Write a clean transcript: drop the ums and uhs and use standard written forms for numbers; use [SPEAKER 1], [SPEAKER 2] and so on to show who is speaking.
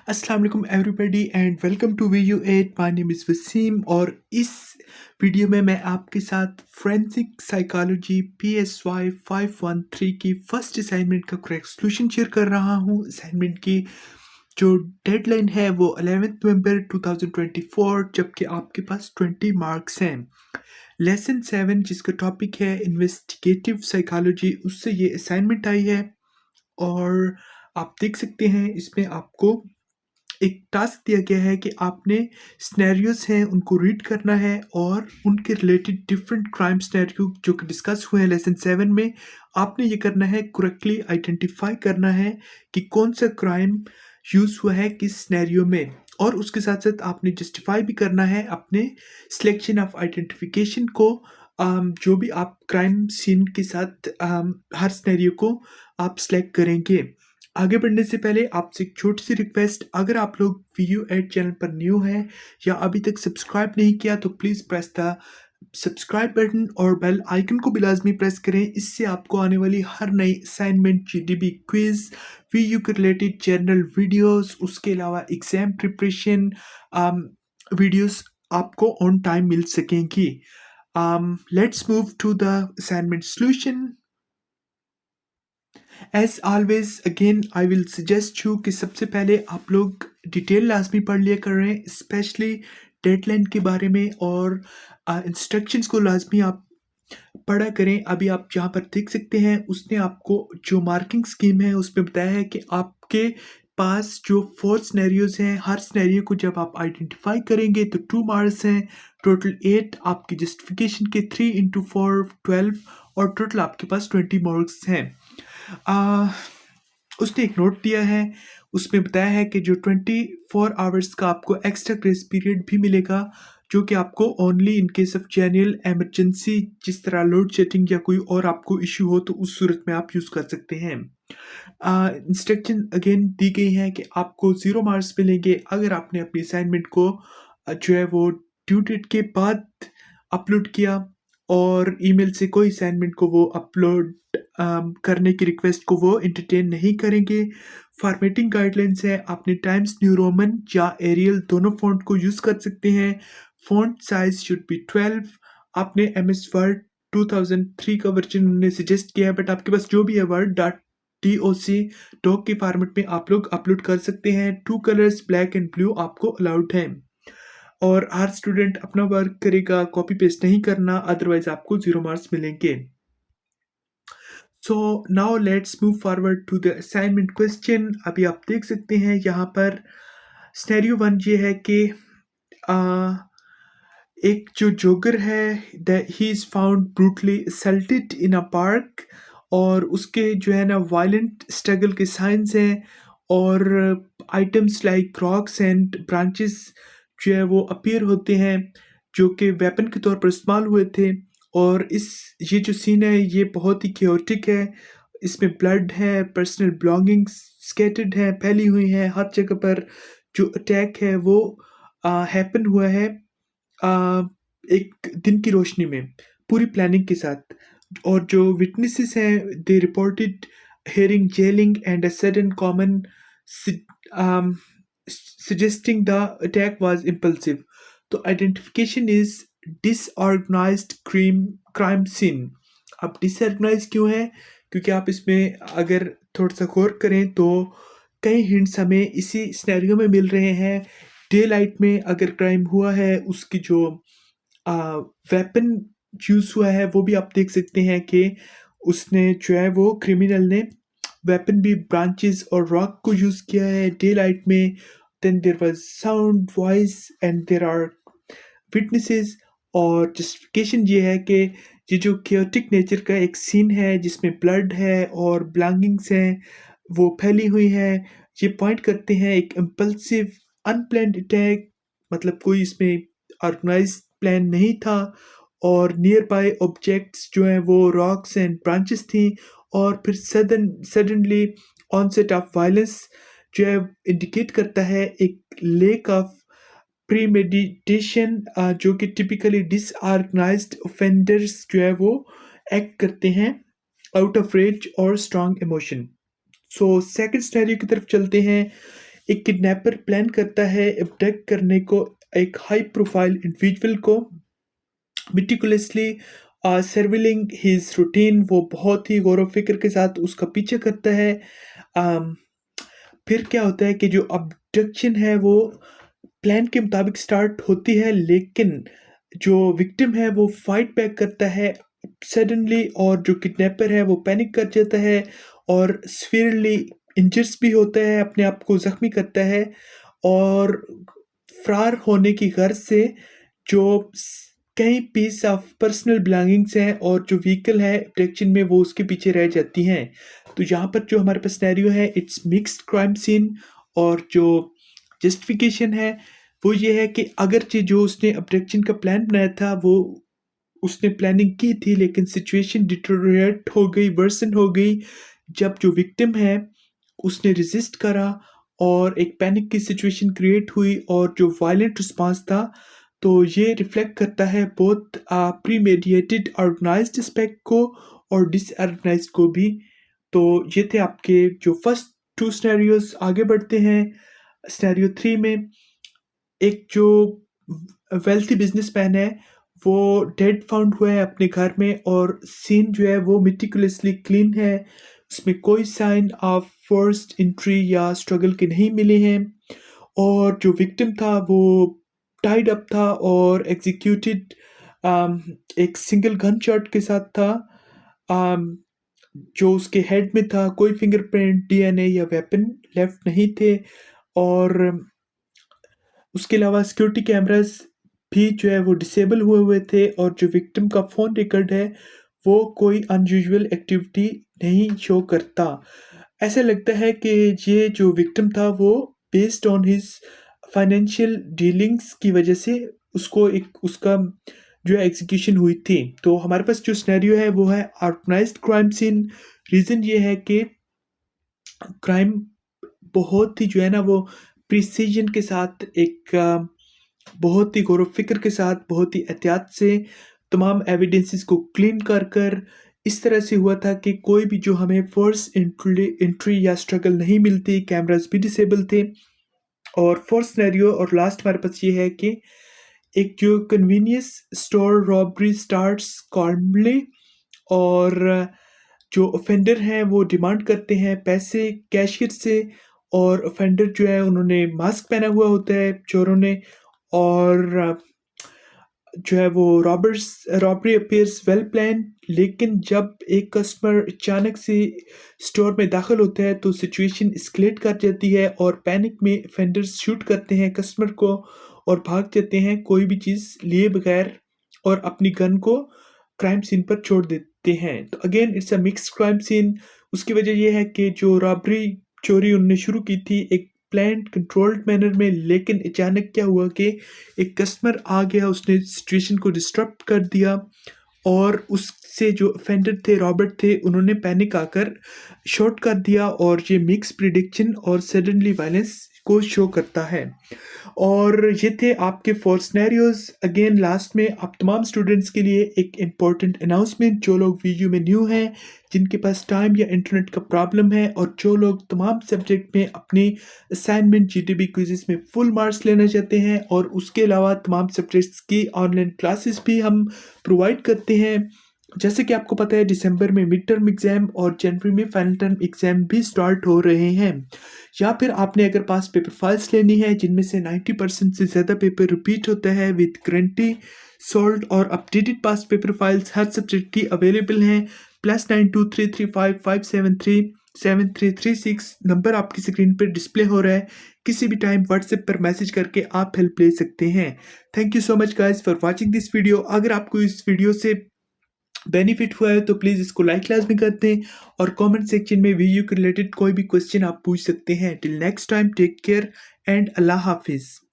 [SPEAKER 1] अस्सलाम वालेकुम everybody and welcome to VU 8। My name is Waseem और इस वीडियो में मैं आपके साथ फोरेंसिक साइकोलॉजी PSY 513 की फर्स्ट असाइनमेंट का करेक्ट सॉल्यूशन शेयर कर रहा हूँ। असाइनमेंट की जो डेडलाइन है वो 11 नवंबर 2024, जबकि आपके पास 20 मार्क्स हैं। लेसन 7 जिसका टॉपिक है इन्वेस्टिगेटिव साइकोलॉजी, उससे ये असाइनमेंट आई है। और आप देख सकते हैं इसमें आपको एक टास्क दिया गया है कि आपने सिनेरियोज हैं उनको रीड करना है और उनके रिलेटेड डिफरेंट क्राइम सिनेरियो जो कि डिस्कस हुए हैं लेसन 7 में, आपने ये करना है, करेक्टली आइडेंटिफाई करना है कि कौन सा क्राइम यूज़ हुआ है किस सिनेरियो में। और उसके साथ साथ आपने जस्टिफाई भी करना है अपने सिलेक्शन ऑफ आइडेंटिफिकेशन को। जो भी आप क्राइम सीन के साथ हर सिनेरियो को आप सिलेक्ट करेंगे। आगे बढ़ने से पहले आपसे एक छोटी सी रिक्वेस्ट, अगर आप लोग वीडियो एड चैनल पर न्यू हैं या अभी तक सब्सक्राइब नहीं किया तो please press the subscribe button और बेल आइकन को भी लाजमी प्रेस करें। इससे आपको आने वाली हर नई असाइनमेंट, GDB क्विज, वीयू के रिलेटेड जनरल वीडियोस, उसके अलावा एग्जाम प्रिपरेशन वीडियोस आपको ऑन टाइम मिल सकेंगी। Let's move to the assignment solution. As always again I will suggest you कि सबसे पहले आप लोग डिटेल लाजमी पढ़ लिया करें, स्पेशली डेडलाइन के बारे में, और इंस्ट्रक्शंस को लाजमी आप पढ़ा करें। अभी आप जहाँ पर देख सकते हैं उसने आपको जो मार्किंग स्कीम है उसमें बताया है कि आपके पास जो 4 सिनेरियोज हैं, हर सिनेरियो को जब आप आइडेंटिफाई करेंगे तो 2 मार्क्स हैं, टोटल 8 आपकी जस्टिफिकेशन के, 3 इंटू 4 12, और टोटल आपके पास 20 मार्क्स हैं। आ, उसने एक नोट दिया है, उसमें बताया है कि जो 24 आवर्स का आपको एक्स्ट्रा ग्रेस पीरियड भी मिलेगा, जो कि आपको only in case of genuine emergency, जिस तरह लोड शेडिंग या कोई और आपको इशू हो तो उस सूरत में आप यूज़ कर सकते हैं। इंस्ट्रक्शन अगेन दी गई है कि आपको 0 मार्क्स मिलेंगे अगर आपने अपनी असाइनमेंट को जो है वो ड्यू डेट के बाद अपलोड किया, और ईमेल से कोई असाइनमेंट को वो अपलोड करने की रिक्वेस्ट को वो एंटरटेन नहीं करेंगे। फॉर्मेटिंग गाइडलाइंस है, आपने टाइम्स न्यू रोमन या एरियल दोनों फ़ॉन्ट को यूज़ कर सकते हैं। Font size should be 12। आपने MS वर्ड 2003 का वर्जन उन्होंने सजेस्ट किया है, बट आपके पास जो भी है वर्ड डॉट DOC डॉक के फॉर्मेट में आप लोग अपलोड कर सकते हैं। 2 कलर्स ब्लैक एंड ब्लू आपको अलाउड हैं, और हर स्टूडेंट अपना वर्क करेगा, कॉपी पेस्ट नहीं करना, अदरवाइज आपको 0 मार्क्स मिलेंगे। So now let's move forward to the assignment question. अभी आप देख सकते हैं यहाँ पर सिनेरियो 1 ये है कि एक जो जोकर है, he is found brutally assaulted in a park, और उसके जो है ना वायलेंट स्ट्रगल के साइंस हैं, और items like rocks and branches जो है वो अपीयर होते हैं, जो कि वेपन के तौर पर इस्तेमाल हुए थे। और ये जो सीन है ये बहुत ही क्योटिक है। इसमें ब्लड है, पर्सनल बिलोंगिंग्स स्कैटर्ड हैं, फैली हुई हैं हर जगह पर। जो अटैक है वो हैपन हुआ है अ, एक दिन की रोशनी में, पूरी प्लानिंग के साथ। और जो विटनेसेस हैं दे reported hearing yelling and a sudden common um, suggesting the attack was impulsive. तो identification is disorganized crime scene। अब disorganized क्यों है? क्योंकि आप इसमें अगर थोड़ा सा गौर करें तो कई हिंट्स हमें इसी सिनेरियो में मिल रहे हैं। डे लाइट में अगर क्राइम हुआ है, उसकी जो वेपन यूज़ हुआ है वो भी आप देख सकते हैं कि उसने जो है वो क्रिमिनल ने वेपन भी ब्रांचेस और रॉक को यूज़ किया है डे लाइट में। Then there was sound, voice and there are witnesses. और जस्टिफिकेशन ये है कि ये जो chaotic नेचर का एक सीन है जिसमें ब्लड है और belongings हैं वो फैली हुई हैं, ये पॉइंट करते हैं एक इम्पल्सिव अनप्लान्ड अटैक, मतलब कोई इसमें ऑर्गेनाइज्ड प्लान नहीं था। और नियर बाय ऑब्जेक्ट्स जो हैं वो रॉक्स एंड ब्रांचेस थी, और फिर सडनली ऑनसेट ऑफ वायलेंस जो है इंडिकेट करता है एक लेक ऑफ प्रीमेडिटेशन, जो कि टिपिकली डिसऑर्गेनाइज्ड ऑफेंडर्स जो है वो एक्ट करते हैं आउट ऑफ रेज और strong emotion. So second scenario की तरफ चलते हैं। एक किडनैपर प्लान करता है अबडक्ट करने को एक हाई प्रोफाइल इंडिविजुअल को, मेटिकुलसली सर्विलिंग हिज रूटीन। वो बहुत ही गौर व फिक्र के साथ उसका पीछे करता है। um, फिर क्या होता है कि जो अबडक्शन है वो प्लान के मुताबिक स्टार्ट होती है, लेकिन जो विक्टिम है वो फाइट बैक करता है सडनली, और जो किडनैपर है वो पैनिक कर जाता है और सीवियरली इंजर्स भी होता है, अपने आप को ज़ख्मी करता है। और फरार होने की गर्ज से जो कई पीस ऑफ पर्सनल बिलोंगिंग्स हैं और जो व्हीकल है डिटेक्शन में वो उसके पीछे रह जाती हैं। तो यहाँ पर जो हमारे पास सिनेरियो है इट्स मिक्स्ड क्राइम सीन, और जो जस्टिफिकेशन है वो ये है कि अगरचे जो उसने अब्डक्शन का प्लान बनाया था वो उसने प्लानिंग की थी, लेकिन सिचुएशन डिटोरिएट हो गई, वर्सन हो गई जब जो विक्टिम है उसने रेजिस्ट करा और एक पैनिक की सिचुएशन क्रिएट हुई और जो वायलेंट रिस्पांस था। तो ये रिफ्लेक्ट करता है बोथ प्रीमेडिएटेड ऑर्गेनाइज्ड एस्पेक्ट को और डिसऑर्गेनाइज्ड को भी। तो ये थे आपके जो फर्स्ट टू सिनेरियोज। आगे बढ़ते हैं सिनेरियो 3 में। एक जो वेल्थी बिजनेसमैन है वो डेड फाउंड हुआ है अपने घर में, और सीन जो है वो मेटिकुलसली क्लीन है, उसमें कोई साइन ऑफ फोर्स्ड एंट्री या स्ट्रगल के नहीं मिले हैं। और जो विक्टिम था वो टाइड अप था और एग्जीक्यूटेड एक सिंगल गन शॉट के साथ था। um, जो उसके हेड में था, कोई फिंगरप्रिंट, डीएनए या वेपन लेफ्ट नहीं थे। और उसके अलावा सिक्योरिटी कैमरास भी जो है वो डिसेबल हुए हुए थे, और जो विक्टिम का फ़ोन रिकॉर्ड है वो कोई अनयूजुअल एक्टिविटी नहीं शो करता। ऐसा लगता है कि ये जो विक्टिम था वो based on his financial dealings की वजह से उसको एक उसका जो है एग्जीक्यूशन हुई थी। तो हमारे पास जो सिनेरियो है वो है ऑर्गेनाइज्ड क्राइम सीन। रीज़न ये है कि क्राइम बहुत ही जो है ना वो प्रिसीजन के साथ एक बहुत ही गौर व फिक्र के साथ, बहुत ही एहतियात से तमाम एविडेंसेस को क्लीन कर कर इस तरह से हुआ था कि कोई भी जो हमें फर्स्ट एंट्री या स्ट्रगल नहीं मिलती, कैमरास भी डिसेबल थे। और फोर्थ सिनेरियो और लास्ट हमारे पास ये है कि एक जो कन्वीनियंस स्टोर रॉबरी स्टार्ट्स कॉल्मली, और जो ऑफेंडर हैं वो डिमांड करते हैं पैसे कैशियर से, और ऑफेंडर जो है उन्होंने मास्क पहना हुआ होता है चोरों ने, और जो है वो रॉबरी अपीयर्स वेल प्लान। लेकिन जब एक कस्टमर अचानक से स्टोर में दाखिल होता है तो सिचुएशन एस्केलेट कर जाती है, और पैनिक में ऑफेंडर्स शूट करते हैं कस्टमर को और भाग जाते हैं कोई भी चीज़ लिए बगैर, और अपनी गन को क्राइम सीन पर छोड़ देते हैं। तो again it's a mixed crime scene. उसकी वजह यह है कि जो चोरी उन्होंने शुरू की थी एक प्लान्ड कंट्रोल्ड मैनर में, लेकिन अचानक क्या हुआ कि एक कस्टमर आ गया, उसने सिचुएशन को डिस्टर्ब कर दिया, और उससे जो ऑफेंडर थे, रॉबर्ट थे, उन्होंने पैनिक आकर शॉट कर दिया। और ये मिक्स प्रिडिक्शन और सडनली वायलेंस को शो करता है। और ये थे आपके 4 सिनेरियोज। अगेन लास्ट में आप तमाम स्टूडेंट्स के लिए एक इम्पॉर्टेंट अनाउंसमेंट, जो लोग वीडियो में न्यू हैं, जिनके पास टाइम या इंटरनेट का प्रॉब्लम है, और जो लोग तमाम सब्जेक्ट में अपनी असाइनमेंट जीटीबी क्विज़ेस में फुल मार्क्स लेना चाहते हैं, और उसके अलावा तमाम सब्जेक्ट्स की ऑनलाइन क्लासेस भी हम प्रोवाइड करते हैं। जैसे कि आपको पता है दिसंबर में मिड टर्म एग्ज़ाम और जनवरी में फाइनल टर्म एग्ज़ाम भी स्टार्ट हो रहे हैं। या फिर आपने अगर पास पेपर फाइल्स लेनी है जिनमें से 90% से ज़्यादा पेपर रिपीट होता है विद गारंटी, सॉल्व और अपडेटेड पास पेपर फाइल्स हर सब्जेक्ट की अवेलेबल हैं। +92335557373336 नंबर आपकी स्क्रीन पर डिस्प्ले हो रहा है। किसी भी टाइम व्हाट्सएप पर मैसेज करके आप हेल्प ले सकते हैं। Thank you so much guys for watching this video. अगर आपको इस वीडियो से बेनिफिट हुआ है तो प्लीज़ इसको लाइक लाजमी कर दें, और कमेंट सेक्शन में वीडियो के रिलेटेड कोई भी क्वेश्चन आप पूछ सकते हैं। Till next time, take care and अल्लाह हाफिज़।